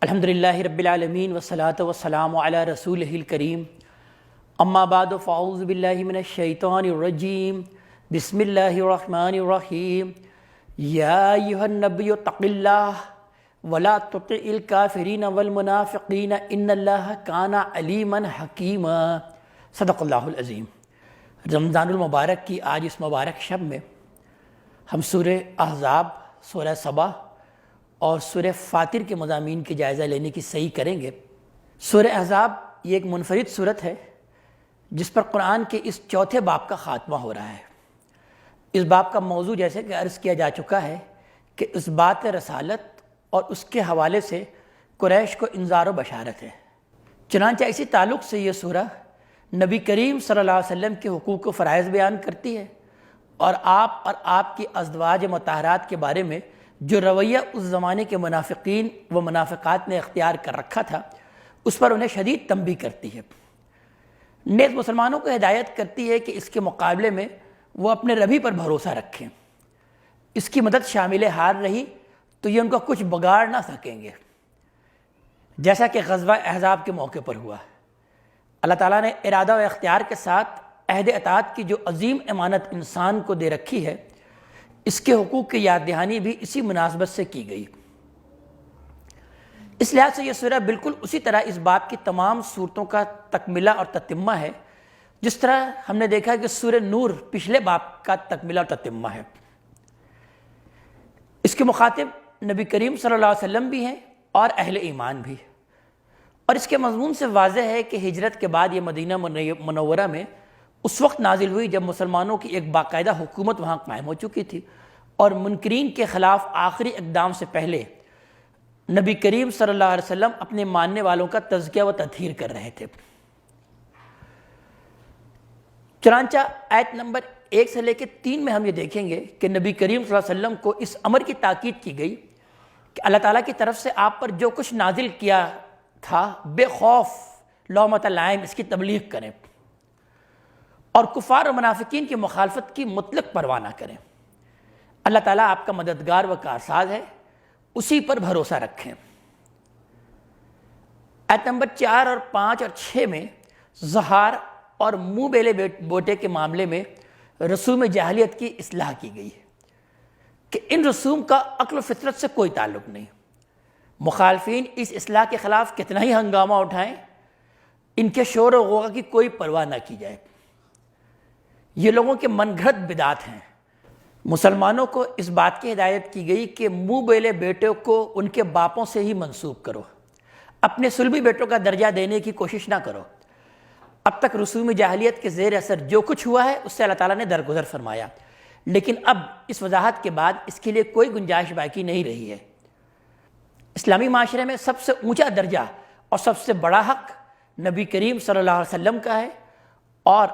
الحمدللہ رب العالمین والصلاة والسلام علی رسولہ الکریم اما بعد فاعوذ باللہ من الشیطان الرجیم بسم اللہ الرحمن الرحیم یا ایہا النبی اتق اللہ ولا تطع الکافرین والمنافقین ان اللہ کان علیما حکیما۔ صدق اللہ العظیم۔ رمضان المبارک کی آج اس مبارک شب میں ہم سورہ احزاب، سورہ سبا اور سورہ فاطر کے مضامین کے جائزہ لینے کی صحیح کریں گے۔ سورہ احزاب یہ ایک منفرد صورت ہے جس پر قرآن کے اس چوتھے باب کا خاتمہ ہو رہا ہے۔ اس باب کا موضوع جیسے کہ عرض کیا جا چکا ہے کہ اس بات رسالت اور اس کے حوالے سے قریش کو انذار و بشارت ہے۔ چنانچہ اسی تعلق سے یہ سورہ نبی کریم صلی اللہ علیہ وسلم کے حقوق و فرائض بیان کرتی ہے اور آپ کی ازواج مطہرات کے بارے میں جو رویہ اس زمانے کے منافقین و منافقات نے اختیار کر رکھا تھا اس پر انہیں شدید تنبیہ کرتی ہے۔ نیز مسلمانوں کو ہدایت کرتی ہے کہ اس کے مقابلے میں وہ اپنے ربی پر بھروسہ رکھیں۔ اس کی مدد شامل حال رہی تو یہ ان کو کچھ بگاڑ نہ سکیں گے، جیسا کہ غزوہ احزاب کے موقع پر ہوا۔ اللہ تعالیٰ نے ارادہ و اختیار کے ساتھ عہد اطاعت کی جو عظیم امانت انسان کو دے رکھی ہے، اس کے حقوق کی یاد دہانی بھی اسی مناسبت سے کی گئی۔ اس لحاظ سے یہ سورہ بالکل اسی طرح اس باب کی تمام صورتوں کا تکملہ اور تتمہ ہے، جس طرح ہم نے دیکھا کہ سورہ نور پچھلے باب کا تکملہ اور تتمہ ہے۔ اس کے مخاطب نبی کریم صلی اللہ علیہ وسلم بھی ہیں اور اہل ایمان بھی، اور اس کے مضمون سے واضح ہے کہ ہجرت کے بعد یہ مدینہ منورہ میں اس وقت نازل ہوئی جب مسلمانوں کی ایک باقاعدہ حکومت وہاں قائم ہو چکی تھی اور منکرین کے خلاف آخری اقدام سے پہلے نبی کریم صلی اللہ علیہ وسلم اپنے ماننے والوں کا تزکیہ و تطہیر کر رہے تھے۔ چنانچہ آیت نمبر 1 سے لے کے 3 میں ہم یہ دیکھیں گے کہ نبی کریم صلی اللہ علیہ وسلم کو اس امر کی تاکید کی گئی کہ اللہ تعالیٰ کی طرف سے آپ پر جو کچھ نازل کیا تھا بے خوف لومۃ لائم اس کی تبلیغ کریں اور کفار و منافقین کی مخالفت کی مطلق پرواہ نہ کریں۔ اللہ تعالیٰ آپ کا مددگار و کارساز ہے، اسی پر بھروسہ رکھیں۔ آیت نمبر 4 اور 5 اور 6 میں زہار اور منہ بیلے بوٹے کے معاملے میں رسوم جاہلیت کی اصلاح کی گئی کہ ان رسوم کا عقل و فطرت سے کوئی تعلق نہیں۔ مخالفین اس اصلاح کے خلاف کتنا ہی ہنگامہ اٹھائیں، ان کے شور و غوغا کی کوئی پرواہ نہ کی جائے۔ یہ لوگوں کے من گھڑت بدعات ہیں۔ مسلمانوں کو اس بات کی ہدایت کی گئی کہ منہ بیلے بیٹوں کو ان کے باپوں سے ہی منسوب کرو، اپنے صلبی بیٹوں کا درجہ دینے کی کوشش نہ کرو۔ اب تک رسوم جاہلیت کے زیر اثر جو کچھ ہوا ہے اس سے اللہ تعالیٰ نے درگزر فرمایا، لیکن اب اس وضاحت کے بعد اس کے لیے کوئی گنجائش باقی نہیں رہی ہے۔ اسلامی معاشرے میں سب سے اونچا درجہ اور سب سے بڑا حق نبی کریم صلی اللہ علیہ وسلم کا ہے، اور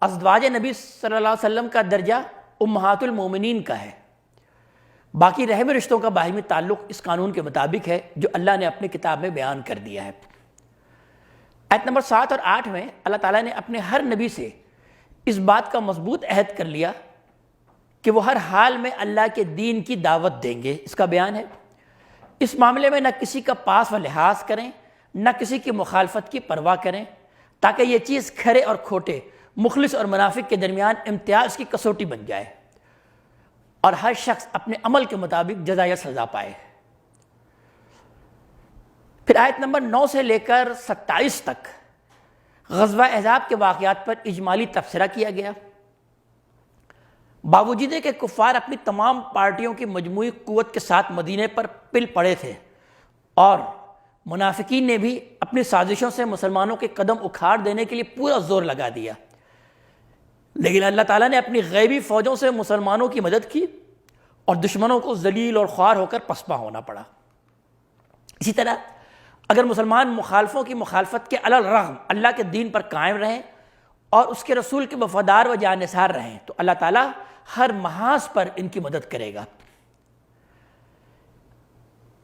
ازواج نبی صلی اللہ علیہ وسلم کا درجہ امہات المومنین کا ہے۔ باقی رحم رشتوں کا باہمی تعلق اس قانون کے مطابق ہے جو اللہ نے اپنی کتاب میں بیان کر دیا ہے۔ آیت نمبر 7 اور 8 میں اللہ تعالیٰ نے اپنے ہر نبی سے اس بات کا مضبوط عہد کر لیا کہ وہ ہر حال میں اللہ کے دین کی دعوت دیں گے، اس کا بیان ہے۔ اس معاملے میں نہ کسی کا پاس و لحاظ کریں، نہ کسی کی مخالفت کی پرواہ کریں، تاکہ یہ چیز کھرے اور کھوٹے، مخلص اور منافق کے درمیان امتیاز کی کسوٹی بن جائے اور ہر شخص اپنے عمل کے مطابق جزا یا سزا پائے۔ پھر آیت نمبر 9 سے لے کر 27 تک غزوہ احزاب کے واقعات پر اجمالی تبصرہ کیا گیا۔ باوجود کہ کفار اپنی تمام پارٹیوں کی مجموعی قوت کے ساتھ مدینے پر پل پڑے تھے اور منافقین نے بھی اپنی سازشوں سے مسلمانوں کے قدم اکھاڑ دینے کے لیے پورا زور لگا دیا، لیکن اللہ تعالیٰ نے اپنی غیبی فوجوں سے مسلمانوں کی مدد کی اور دشمنوں کو ذلیل اور خوار ہو کر پسپا ہونا پڑا۔ اسی طرح اگر مسلمان مخالفوں کی مخالفت کے علی الرغم اللہ کے دین پر قائم رہیں اور اس کے رسول کے وفادار و جانثار رہیں تو اللہ تعالیٰ ہر محاذ پر ان کی مدد کرے گا۔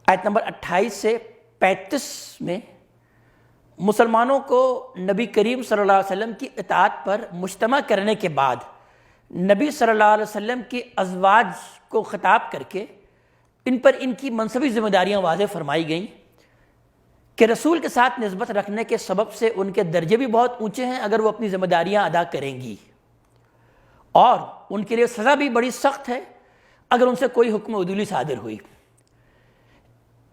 آیت نمبر 28 سے 35 میں مسلمانوں کو نبی کریم صلی اللہ علیہ وسلم کی اطاعت پر مجتمع کرنے کے بعد نبی صلی اللہ علیہ وسلم کی ازواج کو خطاب کر کے ان پر ان کی منصبی ذمہ داریاں واضح فرمائی گئیں کہ رسول کے ساتھ نسبت رکھنے کے سبب سے ان کے درجے بھی بہت اونچے ہیں اگر وہ اپنی ذمہ داریاں ادا کریں گی، اور ان کے لیے سزا بھی بڑی سخت ہے اگر ان سے کوئی حکم عدولی صادر ہوئی۔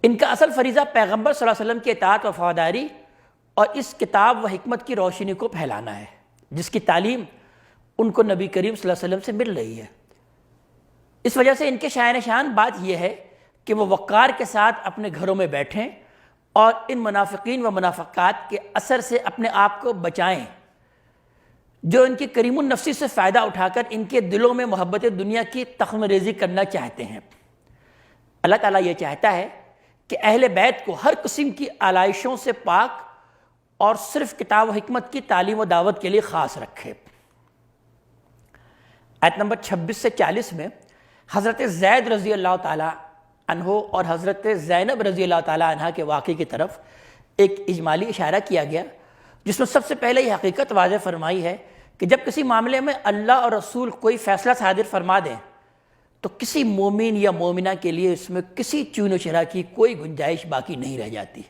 ان کا اصل فریضہ پیغمبر صلی اللہ علیہ وسلم کی اطاعت و وفاداری اور اس کتاب و حکمت کی روشنی کو پھیلانا ہے، جس کی تعلیم ان کو نبی کریم صلی اللہ علیہ وسلم سے مل رہی ہے۔ اس وجہ سے ان کے شایان شان بات یہ ہے کہ وہ وقار کے ساتھ اپنے گھروں میں بیٹھیں اور ان منافقین و منافقات کے اثر سے اپنے آپ کو بچائیں جو ان کی کریم النفسی سے فائدہ اٹھا کر ان کے دلوں میں محبت دنیا کی تخم ریزی کرنا چاہتے ہیں۔ اللہ تعالیٰ یہ چاہتا ہے کہ اہل بیت کو ہر قسم کی آلائشوں سے پاک اور صرف کتاب و حکمت کی تعلیم و دعوت کے لیے خاص رکھے۔ آیت نمبر 26 سے 40 میں حضرت زید رضی اللہ تعالیٰ عنہ اور حضرت زینب رضی اللہ تعالیٰ عنہ کے واقعے کی طرف ایک اجمالی اشارہ کیا گیا، جس میں سب سے پہلے یہ حقیقت واضح فرمائی ہے کہ جب کسی معاملے میں اللہ اور رسول کوئی فیصلہ صادر فرما دیں تو کسی مومن یا مومنہ کے لیے اس میں کسی چون و چرا کی کوئی گنجائش باقی نہیں رہ جاتی۔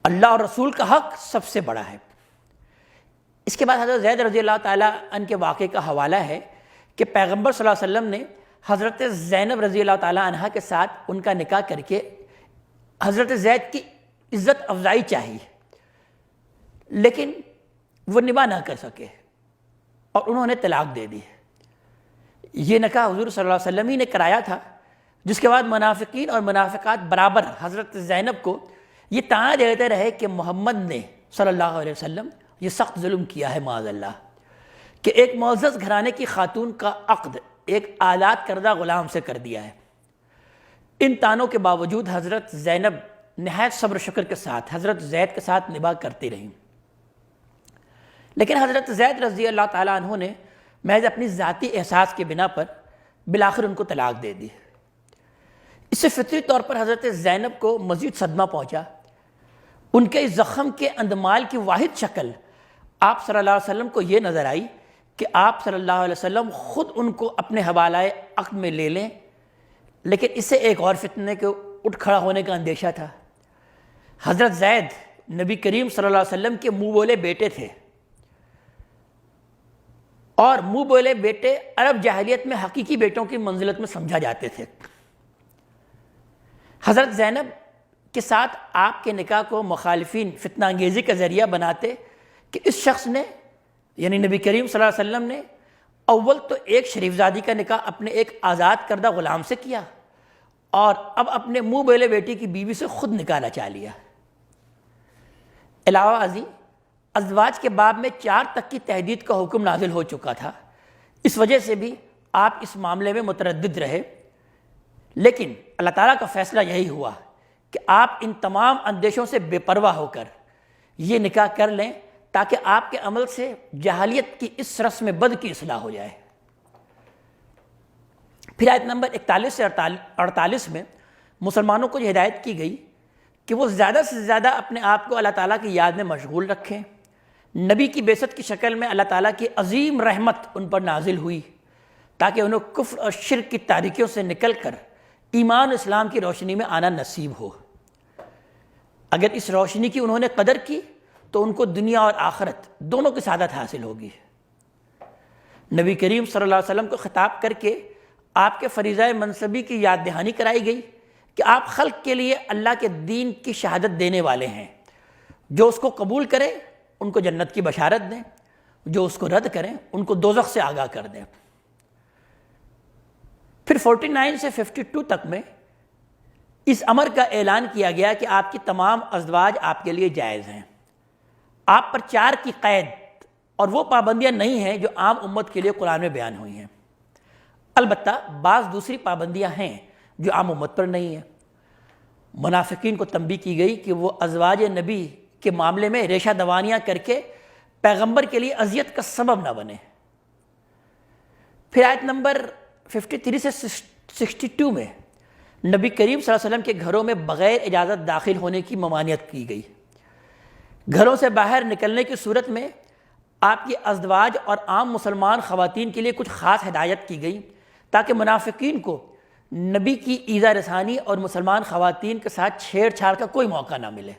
اللہ اور رسول کا حق سب سے بڑا ہے۔ اس کے بعد حضرت زید رضی اللہ تعالیٰ عنہ کے واقعے کا حوالہ ہے کہ پیغمبر صلی اللہ علیہ وسلم نے حضرت زینب رضی اللہ تعالیٰ عنہ کے ساتھ ان کا نکاح کر کے حضرت زید کی عزت افزائی چاہی، لیکن وہ نباہ نہ کر سکے اور انہوں نے طلاق دے دی۔ یہ نکاح حضور صلی اللہ علیہ وسلم ہی نے کرایا تھا، جس کے بعد منافقین اور منافقات برابر حضرت زینب کو یہ تانا دیتے رہے کہ محمد نے صلی اللہ علیہ وسلم یہ سخت ظلم کیا ہے معاذ اللہ، کہ ایک معزز گھرانے کی خاتون کا عقد ایک آزاد کردہ غلام سے کر دیا ہے۔ ان تانوں کے باوجود حضرت زینب نہایت صبر و شکر کے ساتھ حضرت زید کے ساتھ نباہ کرتی رہیں، لیکن حضرت زید رضی اللہ تعالیٰ عنہ نے محض اپنی ذاتی احساس کے بنا پر بالآخر ان کو طلاق دے دی۔ اس سے فطری طور پر حضرت زینب کو مزید صدمہ پہنچا۔ ان کے اس زخم کے اندمال کی واحد شکل آپ صلی اللہ علیہ وسلم کو یہ نظر آئی کہ آپ صلی اللہ علیہ وسلم خود ان کو اپنے حوالہ عقد میں لے لیں، لیکن اس سے ایک اور فتنے کے اٹھ کھڑا ہونے کا اندیشہ تھا۔ حضرت زید نبی کریم صلی اللہ علیہ وسلم کے منہ بولے بیٹے تھے، اور منہ بولے بیٹے عرب جاہلیت میں حقیقی بیٹوں کی منزلت میں سمجھا جاتے تھے۔ حضرت زینب کے ساتھ آپ کے نکاح کو مخالفین فتنہ انگیزی کا ذریعہ بناتے کہ اس شخص نے یعنی نبی کریم صلی اللہ علیہ وسلم نے اول تو ایک شریف زادی کا نکاح اپنے ایک آزاد کردہ غلام سے کیا، اور اب اپنے منہ بولے بیٹی کی بیوی سے خود نکاح رچا لیا۔ علاوہ ازیں ازواج کے باب میں 4 تک کی تحدید کا حکم نازل ہو چکا تھا، اس وجہ سے بھی آپ اس معاملے میں متردد رہے، لیکن اللہ تعالیٰ کا فیصلہ یہی ہوا کہ آپ ان تمام اندیشوں سے بے پرواہ ہو کر یہ نکاح کر لیں تاکہ آپ کے عمل سے جاہلیت کی اس رسم بد کی اصلاح ہو جائے۔ پھر آیت نمبر 41 سے 48 میں مسلمانوں کو یہ ہدایت کی گئی کہ وہ زیادہ سے زیادہ اپنے آپ کو اللہ تعالیٰ کی یاد میں مشغول رکھیں۔ نبی کی بعثت کی شکل میں اللہ تعالیٰ کی عظیم رحمت ان پر نازل ہوئی تاکہ انہیں کفر اور شرک کی تاریکیوں سے نکل کر ایمان و اسلام کی روشنی میں آنا نصیب ہو۔ اگر اس روشنی کی انہوں نے قدر کی تو ان کو دنیا اور آخرت دونوں کی سعادت حاصل ہوگی۔ نبی کریم صلی اللہ علیہ وسلم کو خطاب کر کے آپ کے فریضہ منصبی کی یاد دہانی کرائی گئی کہ آپ خلق کے لیے اللہ کے دین کی شہادت دینے والے ہیں۔ جو اس کو قبول کرے ان کو جنت کی بشارت دیں، جو اس کو رد کریں ان کو دوزخ سے آگاہ کر دیں۔ پھر 49 سے 52 تک میں اس امر کا اعلان کیا گیا کہ آپ کی تمام ازواج آپ کے لیے جائز ہیں۔ آپ پر 4 کی قید اور وہ پابندیاں نہیں ہیں جو عام امت کے لیے قرآن میں بیان ہوئی ہیں، البتہ بعض دوسری پابندیاں ہیں جو عام امت پر نہیں ہیں۔ منافقین کو تنبیہ کی گئی کہ وہ ازواج نبی کے معاملے میں ریشہ دوانیاں کر کے پیغمبر کے لیے اذیت کا سبب نہ بنے۔ پھر آیت نمبر 53 سے 62 میں نبی کریم صلی اللہ علیہ وسلم کے گھروں میں بغیر اجازت داخل ہونے کی ممانعت کی گئی۔ گھروں سے باہر نکلنے کی صورت میں آپ کی ازواج اور عام مسلمان خواتین کے لیے کچھ خاص ہدایت کی گئی تاکہ منافقین کو نبی کی ایذا رسانی اور مسلمان خواتین کے ساتھ چھیڑ چھاڑ کا کوئی موقع نہ ملے۔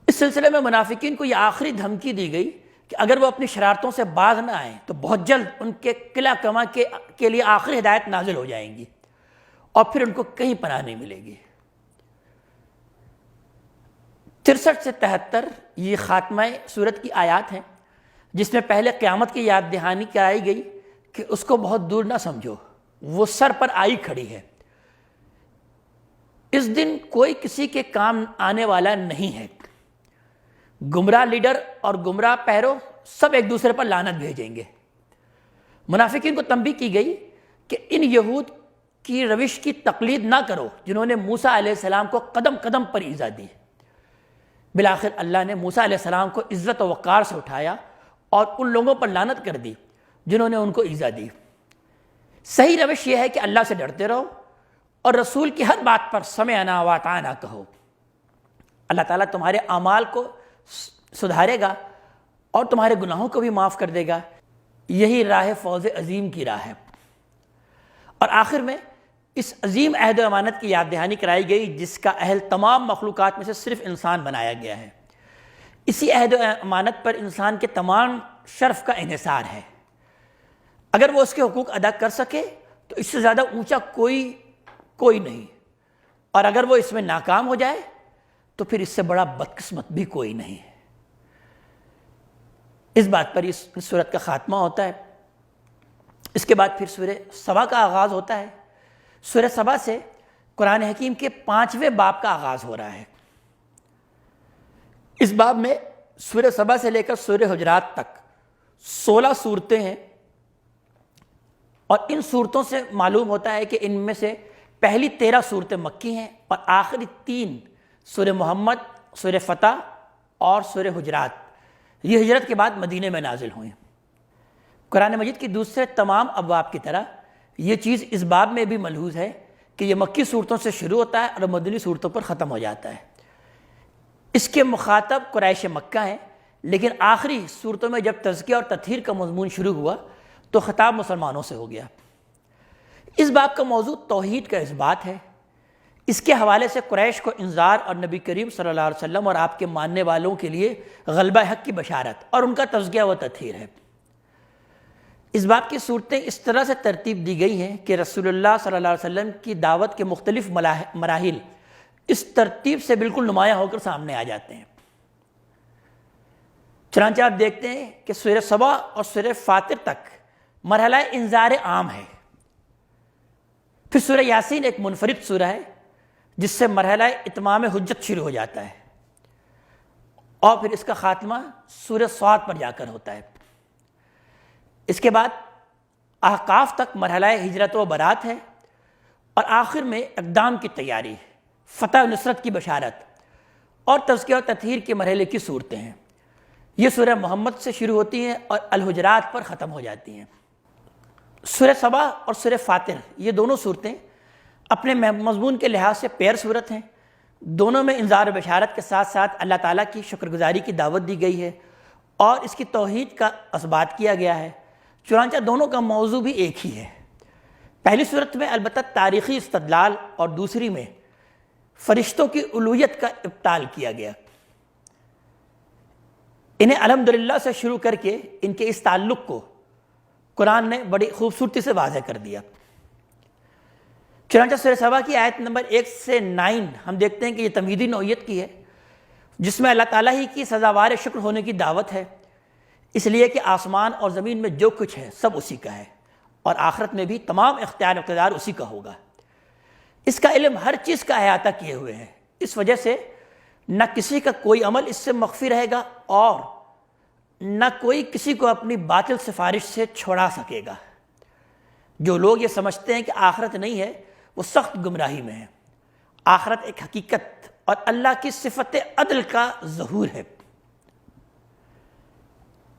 اس سلسلے میں منافقین کو یہ آخری دھمکی دی گئی کہ اگر وہ اپنی شرارتوں سے باز نہ آئیں تو بہت جلد ان کے قلعہ کما کے لیے آخری ہدایت نازل ہو جائیں گی اور پھر ان کو کہیں پناہ نہیں ملے گی۔ 63 سے 73 یہ خاتمہ سورت کی آیات ہیں، جس میں پہلے قیامت کی یاد دہانی کرائی گئی کہ اس کو بہت دور نہ سمجھو، وہ سر پر آئی کھڑی ہے۔ اس دن کوئی کسی کے کام آنے والا نہیں ہے۔ گمراہ لیڈر اور گمراہ پیرو سب ایک دوسرے پر لعنت بھیجیں گے۔ منافقین کو تنبیہ کی گئی کہ ان یہود کی روش کی تقلید نہ کرو جنہوں نے موسیٰ علیہ السلام کو قدم قدم پر ایذا دی۔ بالآخر اللہ نے موسیٰ علیہ السلام کو عزت و وقار سے اٹھایا اور ان لوگوں پر لعنت کر دی جنہوں نے ان کو ایذا دی۔ صحیح روش یہ ہے کہ اللہ سے ڈرتے رہو اور رسول کی ہر بات پر سمعنا واطعنا کہو۔ اللہ تعالیٰ تمہارے اعمال کو سدھارے گا اور تمہارے گناہوں کو بھی معاف کر دے گا۔ یہی راہ فوز عظیم کی راہ ہے۔ اور آخر میں اس عظیم عہد و امانت کی یاد دہانی کرائی گئی جس کا اہل تمام مخلوقات میں سے صرف انسان بنایا گیا ہے۔ اسی عہد و امانت پر انسان کے تمام شرف کا انحصار ہے۔ اگر وہ اس کے حقوق ادا کر سکے تو اس سے زیادہ اونچا کوئی نہیں، اور اگر وہ اس میں ناکام ہو جائے تو پھر اس سے بڑا بدقسمت بھی کوئی نہیں۔ اس بات پر اس سورت کا خاتمہ ہوتا ہے۔ اس کے بعد پھر سورہ سبا کا آغاز ہوتا ہے۔ سورہ سبا سے قرآن حکیم کے 5ویں باب کا آغاز ہو رہا ہے۔ اس باب میں سورہ سبا سے لے کر سورہ حجرات تک 16 صورتیں ہیں، اور ان صورتوں سے معلوم ہوتا ہے کہ ان میں سے پہلی 13 صورتیں مکی ہیں اور آخری 3 سورہ محمد، سورہ فتح اور سورہ حجرات یہ ہجرت کے بعد مدینے میں نازل ہوئیں۔ قرآن مجید کی دوسرے تمام ابواب کی طرح یہ چیز اس باب میں بھی ملحوظ ہے کہ یہ مکی صورتوں سے شروع ہوتا ہے اور مدنی صورتوں پر ختم ہو جاتا ہے۔ اس کے مخاطب قریش مکہ ہیں، لیکن آخری صورتوں میں جب تزکیہ اور تطہیر کا مضمون شروع ہوا تو خطاب مسلمانوں سے ہو گیا۔ اس باب کا موضوع توحید کا اثبات ہے۔ اس کے حوالے سے قریش کو انذار اور نبی کریم صلی اللہ علیہ وسلم اور آپ کے ماننے والوں کے لیے غلبہ حق کی بشارت اور ان کا تزکیہ و تطہیر ہے۔ اس باب کی صورتیں اس طرح سے ترتیب دی گئی ہیں کہ رسول اللہ صلی اللہ علیہ وسلم کی دعوت کے مختلف مراحل اس ترتیب سے بالکل نمایاں ہو کر سامنے آ جاتے ہیں۔ چنانچہ آپ دیکھتے ہیں کہ سورہ سبا اور سورہ فاطر تک مرحلہ انذار عام ہے۔ پھر سورہ یاسین ایک منفرد سورہ ہے جس سے مرحلہ اتمام حجت شروع ہو جاتا ہے، اور پھر اس کا خاتمہ سورہ صاد پر جا کر ہوتا ہے۔ اس کے بعد احقاف تک مرحلہ ہجرت و برات ہے، اور آخر میں اقدام کی تیاری، فتح و نصرت کی بشارت اور تزکیہ و تطہیر کے مرحلے کی صورتیں ہیں۔ یہ سورہ محمد سے شروع ہوتی ہیں اور الحجرات پر ختم ہو جاتی ہیں۔ سورہ سبا اور سورہ فاطر یہ دونوں صورتیں اپنے مضمون کے لحاظ سے پیر صورت ہیں۔ دونوں میں انذار و بشارت کے ساتھ ساتھ اللہ تعالیٰ کی شکر گزاری کی دعوت دی گئی ہے اور اس کی توحید کا اثبات کیا گیا ہے۔ چنانچہ دونوں کا موضوع بھی ایک ہی ہے۔ پہلی صورت میں البتہ تاریخی استدلال اور دوسری میں فرشتوں کی الوہیت کا ابطال کیا گیا۔ انہیں الحمدللہ سے شروع کر کے ان کے اس تعلق کو قرآن نے بڑی خوبصورتی سے واضح کر دیا۔ چنانچہ سورہ سبا کی آیت نمبر 1 سے 9 ہم دیکھتے ہیں کہ یہ تمہیدی نوعیت کی ہے، جس میں اللہ تعالیٰ ہی کی سزاوار شکر ہونے کی دعوت ہے، اس لیے کہ آسمان اور زمین میں جو کچھ ہے سب اسی کا ہے، اور آخرت میں بھی تمام اقتدار اسی کا ہوگا۔ اس کا علم ہر چیز کا احاطہ کیے ہوئے ہے، اس وجہ سے نہ کسی کا کوئی عمل اس سے مخفی رہے گا اور نہ کوئی کسی کو اپنی باطل سفارش سے چھوڑا سکے گا۔ جو لوگ یہ سمجھتے ہیں کہ آخرت نہیں ہے وہ سخت گمراہی میں ہیں۔ آخرت ایک حقیقت اور اللہ کی صفت عدل کا ظہور ہے۔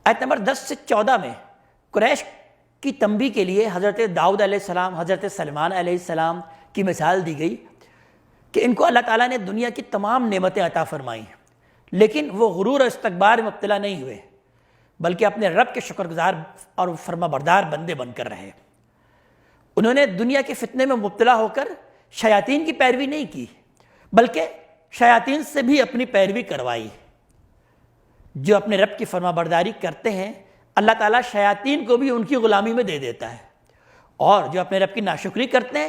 آیت نمبر 10 سے 14 میں قریش کی تنبیہ کے لیے حضرت داؤد علیہ السلام، حضرت سلیمان علیہ السلام کی مثال دی گئی کہ ان کو اللہ تعالیٰ نے دنیا کی تمام نعمتیں عطا فرمائیں، لیکن وہ غرور اور استکبار میں مبتلا نہیں ہوئے، بلکہ اپنے رب کے شکر گزار اور فرما بردار بندے بن کر رہے۔ انہوں نے دنیا کے فتنے میں مبتلا ہو کر شیاطین کی پیروی نہیں کی، بلکہ شیاطین سے بھی اپنی پیروی کروائی۔ جو اپنے رب کی فرما برداری کرتے ہیں اللہ تعالیٰ شیاطین کو بھی ان کی غلامی میں دے دیتا ہے، اور جو اپنے رب کی ناشکری کرتے ہیں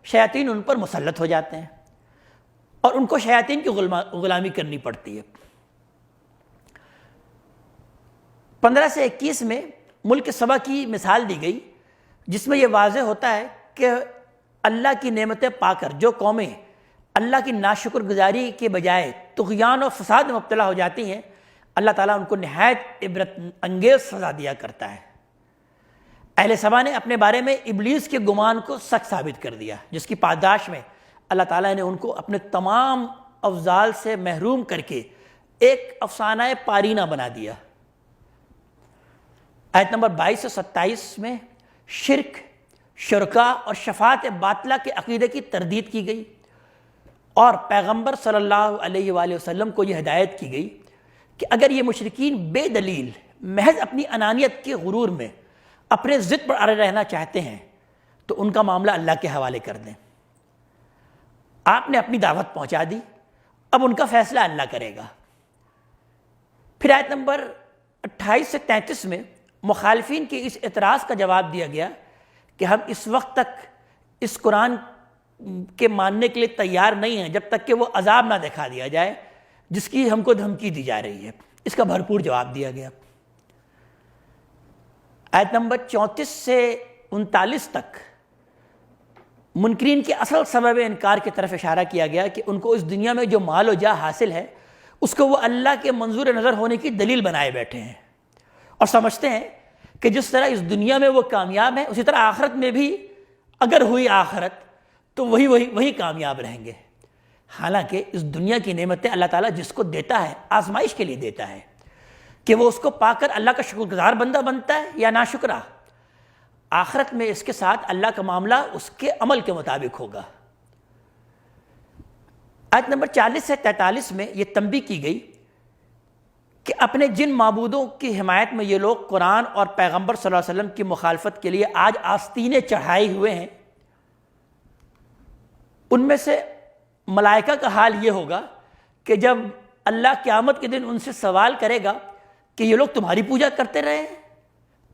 شیاطین ان پر مسلط ہو جاتے ہیں اور ان کو شیاطین کی غلامی کرنی پڑتی ہے۔ 15 سے 21 میں ملک سبا کی مثال دی گئی، جس میں یہ واضح ہوتا ہے کہ اللہ کی نعمتیں پا کر جو قومیں اللہ کی ناشکر گزاری کے بجائے طغیان اور فساد میں مبتلا ہو جاتی ہیں اللہ تعالیٰ ان کو نہایت عبرت انگیز سزا دیا کرتا ہے۔ اہل سبا نے اپنے بارے میں ابلیس کے گمان کو سچ ثابت کر دیا، جس کی پاداش میں اللہ تعالیٰ نے ان کو اپنے تمام افضال سے محروم کر کے ایک افسانہ پارینہ بنا دیا۔ آیت نمبر 22 سے 27 میں شرک، شرکا اور شفاعت باطلہ کے عقیدے کی تردید کی گئی، اور پیغمبر صلی اللہ علیہ وآلہ وسلم کو یہ ہدایت کی گئی کہ اگر یہ مشرکین بے دلیل محض اپنی انانیت کے غرور میں اپنے ضد پر اڑے رہنا چاہتے ہیں تو ان کا معاملہ اللہ کے حوالے کر دیں۔ آپ نے اپنی دعوت پہنچا دی، اب ان کا فیصلہ اللہ کرے گا۔ پھر آیت نمبر 28 سے 33 میں مخالفین کے اس اعتراض کا جواب دیا گیا کہ ہم اس وقت تک اس قرآن کے ماننے کے لیے تیار نہیں ہیں جب تک کہ وہ عذاب نہ دکھا دیا جائے جس کی ہم کو دھمکی دی جا رہی ہے۔ اس کا بھرپور جواب دیا گیا۔ آیت نمبر 34 سے 39 تک منکرین کے اصل سبب انکار کی طرف اشارہ کیا گیا کہ ان کو اس دنیا میں جو مال و جاہ حاصل ہے اس کو وہ اللہ کے منظور نظر ہونے کی دلیل بنائے بیٹھے ہیں، اور سمجھتے ہیں کہ جس طرح اس دنیا میں وہ کامیاب ہیں اسی طرح آخرت میں بھی اگر ہوئی آخرت تو وہی کامیاب رہیں گے۔ حالانکہ اس دنیا کی نعمتیں اللہ تعالیٰ جس کو دیتا ہے آزمائش کے لیے دیتا ہے کہ وہ اس کو پا کر اللہ کا شکر گزار بندہ بنتا ہے یا ناشکرا۔ آخرت میں اس کے ساتھ اللہ کا معاملہ اس کے عمل کے مطابق ہوگا۔ آیت نمبر 40 سے 43 میں یہ تنبیہ کی گئی کہ اپنے جن معبودوں کی حمایت میں یہ لوگ قرآن اور پیغمبر صلی اللہ علیہ وسلم کی مخالفت کے لیے آج آستینے چڑھائے ہوئے ہیں، ان میں سے ملائکہ کا حال یہ ہوگا کہ جب اللہ قیامت کے دن ان سے سوال کرے گا کہ یہ لوگ تمہاری پوجا کرتے رہے ہیں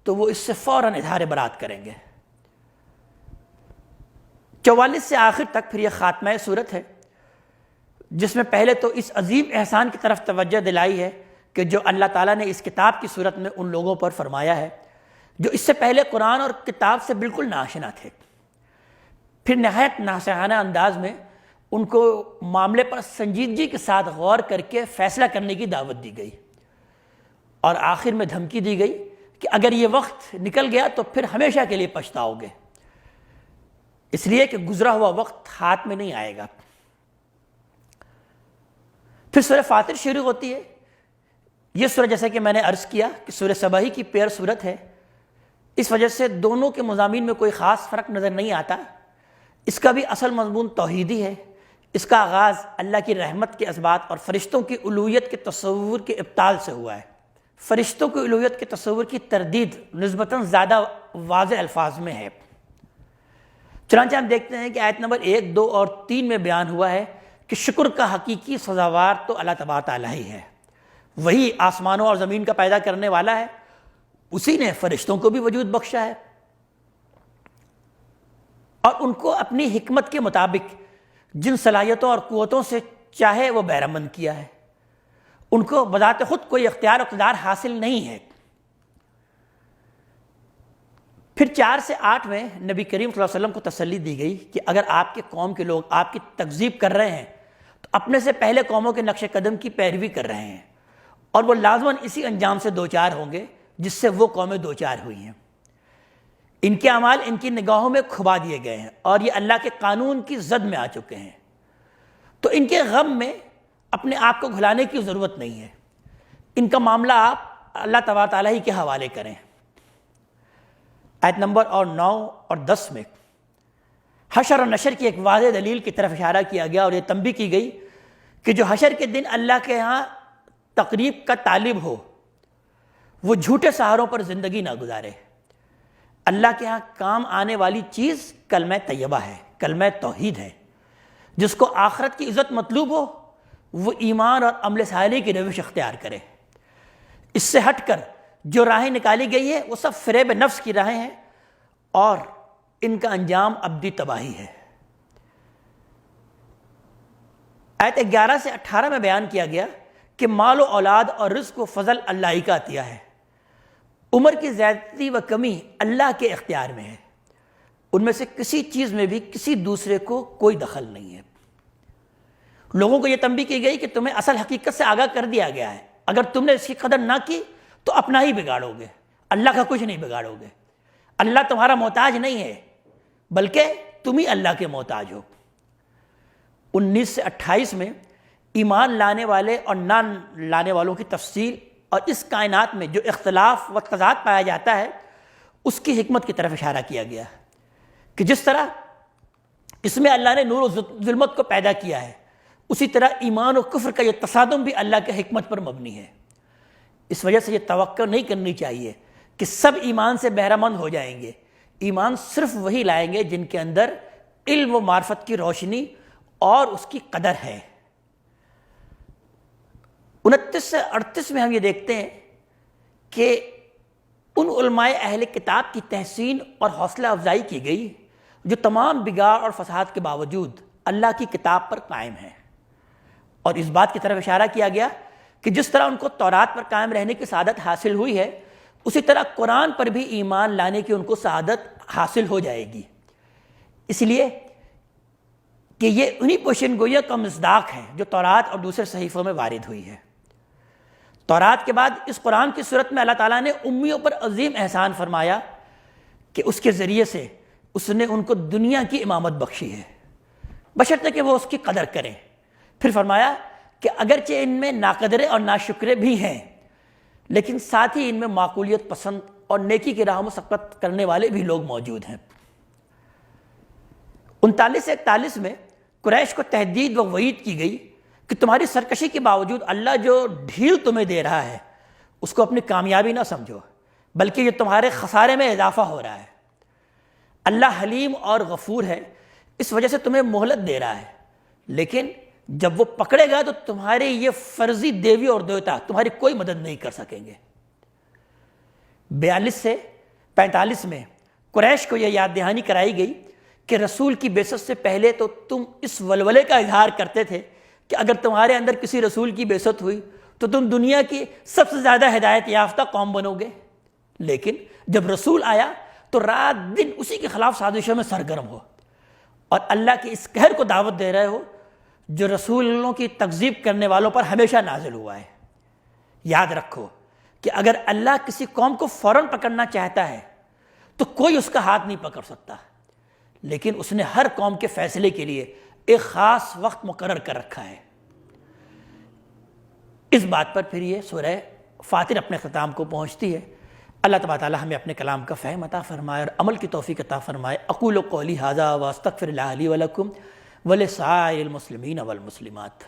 تو وہ اس سے فوراً اظہار برات کریں گے۔ 44 سے آخر تک پھر یہ خاتمہ صورت ہے، جس میں پہلے تو اس عظیم احسان کی طرف توجہ دلائی ہے کہ جو اللہ تعالیٰ نے اس کتاب کی صورت میں ان لوگوں پر فرمایا ہے جو اس سے پہلے قرآن اور کتاب سے بالکل ناآشنا تھے۔ پھر نہایت ناصحانہ انداز میں ان کو معاملے پر سنجیدگی کے ساتھ غور کر کے فیصلہ کرنے کی دعوت دی گئی، اور آخر میں دھمکی دی گئی کہ اگر یہ وقت نکل گیا تو پھر ہمیشہ کے لیے پچھتاؤ گے، اس لیے کہ گزرا ہوا وقت ہاتھ میں نہیں آئے گا۔ پھر سورہ فاطر شروع ہوتی ہے۔ یہ سورہ جیسا کہ میں نے عرض کیا کہ سورہ سبا ہی کی پیر سورت ہے، اس وجہ سے دونوں کے مضامین میں کوئی خاص فرق نظر نہیں آتا۔ اس کا بھی اصل مضمون توحیدی ہے۔ اس کا آغاز اللہ کی رحمت کے اسبات اور فرشتوں کی الوہیت کے تصور کے ابطال سے ہوا ہے۔ فرشتوں کی الوہیت کے تصور کی تردید نسبتاً زیادہ واضح الفاظ میں ہے۔ چنانچہ ہم دیکھتے ہیں کہ آیت نمبر 1، 2 اور 3 میں بیان ہوا ہے کہ شکر کا حقیقی سزاوار تو اللہ تبارک تعالیٰ ہی ہے، وہی آسمانوں اور زمین کا پیدا کرنے والا ہے، اسی نے فرشتوں کو بھی وجود بخشا ہے اور ان کو اپنی حکمت کے مطابق جن صلاحیتوں اور قوتوں سے چاہے وہ بہرمند کیا ہے۔ ان کو بذات خود کوئی اختیار و اقتدار حاصل نہیں ہے۔ پھر 4 سے 8 میں نبی کریم صلی اللہ علیہ وسلم کو تسلی دی گئی کہ اگر آپ کے قوم کے لوگ آپ کی تکذیب کر رہے ہیں تو اپنے سے پہلے قوموں کے نقش قدم کی پیروی کر رہے ہیں، اور وہ لازماً اسی انجام سے دوچار ہوں گے جس سے وہ قومیں دوچار ہوئی ہیں۔ ان کے اعمال ان کی نگاہوں میں کھبا دیے گئے ہیں اور یہ اللہ کے قانون کی زد میں آ چکے ہیں، تو ان کے غم میں اپنے آپ کو گھلانے کی ضرورت نہیں ہے۔ ان کا معاملہ آپ اللہ تبارک تعالیٰ ہی کے حوالے کریں۔ آیت نمبر 9 اور 10 میں حشر اور نشر کی ایک واضح دلیل کی طرف اشارہ کیا گیا، اور یہ تنبیہ کی گئی کہ جو حشر کے دن اللہ کے ہاں تقریب کا طالب ہو وہ جھوٹے سہاروں پر زندگی نہ گزارے۔ اللہ کے ہاں کام آنے والی چیز کلمہ طیبہ ہے، کلمہ توحید ہے۔ جس کو آخرت کی عزت مطلوب ہو وہ ایمان اور عمل صالح کی روش اختیار کرے۔ اس سے ہٹ کر جو راہیں نکالی گئی ہے وہ سب فریب نفس کی راہیں ہیں اور ان کا انجام ابدی تباہی ہے۔ آیت 11 سے 18 میں بیان کیا گیا کہ مال و اولاد اور رزق و فضل اللہ ہی کا عطیہ ہے۔ عمر کی زیادتی و کمی اللہ کے اختیار میں ہے، ان میں سے کسی چیز میں بھی کسی دوسرے کو کوئی دخل نہیں ہے۔ لوگوں کو یہ تنبیہ کی گئی کہ تمہیں اصل حقیقت سے آگاہ کر دیا گیا ہے، اگر تم نے اس کی قدر نہ کی تو اپنا ہی بگاڑو گے، اللہ کا کچھ نہیں بگاڑو گے۔ اللہ تمہارا محتاج نہیں ہے بلکہ تم ہی اللہ کے محتاج ہو۔ 19 سے 28 میں ایمان لانے والے اور نہ لانے والوں کی تفصیل اور اس کائنات میں جو اختلاف و تضاد پایا جاتا ہے اس کی حکمت کی طرف اشارہ کیا گیا کہ جس طرح اس میں اللہ نے نور و ظلمت کو پیدا کیا ہے، اسی طرح ایمان و کفر کا یہ تصادم بھی اللہ کے حکمت پر مبنی ہے۔ اس وجہ سے یہ توقع نہیں کرنی چاہیے کہ سب ایمان سے بہرہ مند ہو جائیں گے۔ ایمان صرف وہی لائیں گے جن کے اندر علم و معرفت کی روشنی اور اس کی قدر ہے۔ 29 سے 38 میں ہم یہ دیکھتے ہیں کہ ان علماء اہل کتاب کی تحسین اور حوصلہ افزائی کی گئی جو تمام بگاڑ اور فساد کے باوجود اللہ کی کتاب پر قائم ہیں، اور اس بات کی طرف اشارہ کیا گیا کہ جس طرح ان کو تورات پر قائم رہنے کی سعادت حاصل ہوئی ہے اسی طرح قرآن پر بھی ایمان لانے کی ان کو سعادت حاصل ہو جائے گی، اس لیے کہ یہ انہی پیشین گوئیوں کا مصداق ہے جو تورات اور دوسرے صحیفوں میں وارد ہوئی ہے۔ تورات کے بعد اس قرآن کی صورت میں اللہ تعالیٰ نے امیوں پر عظیم احسان فرمایا کہ اس کے ذریعے سے اس نے ان کو دنیا کی امامت بخشی ہے، بشرطے کہ وہ اس کی قدر کریں۔ پھر فرمایا کہ اگرچہ ان میں ناقدرے اور ناشکرے بھی ہیں لیکن ساتھ ہی ان میں معقولیت پسند اور نیکی کی راہ میں سبقت کرنے والے بھی لوگ موجود ہیں۔ 39 سے 41 میں قریش کو تہدید و وعید کی گئی کہ تمہاری سرکشی کے باوجود اللہ جو ڈھیل تمہیں دے رہا ہے اس کو اپنی کامیابی نہ سمجھو بلکہ یہ تمہارے خسارے میں اضافہ ہو رہا ہے۔ اللہ حلیم اور غفور ہے، اس وجہ سے تمہیں مہلت دے رہا ہے، لیکن جب وہ پکڑے گا تو تمہارے یہ فرضی دیوی اور دیوتا تمہاری کوئی مدد نہیں کر سکیں گے۔ 42 سے 45 میں قریش کو یہ یاد دہانی کرائی گئی کہ رسول کی بعثت سے پہلے تو تم اس ولولے کا اظہار کرتے تھے کہ اگر تمہارے اندر کسی رسول کی بعثت ہوئی تو تم دنیا کی سب سے زیادہ ہدایت یافتہ قوم بنو گے، لیکن جب رسول آیا تو رات دن اسی کے خلاف سازشوں میں سرگرم ہو اور اللہ کے اس قہر کو دعوت دے رہے ہو جو رسولوں کی تکذیب کرنے والوں پر ہمیشہ نازل ہوا ہے۔ یاد رکھو کہ اگر اللہ کسی قوم کو فوراً پکڑنا چاہتا ہے تو کوئی اس کا ہاتھ نہیں پکڑ سکتا، لیکن اس نے ہر قوم کے فیصلے کے لیے ایک خاص وقت مقرر کر رکھا ہے۔ اس بات پر پھر یہ سورہ فاطر اپنے اختتام کو پہنچتی ہے۔ اللہ تبارک تعالیٰ ہمیں اپنے کلام کا فہم عطا فرمائے اور عمل کی توفیق عطا فرمائے۔ اقول قولی ھذا واستغفر اللہ لی ولکم ولسائر المسلمین والمسلمات۔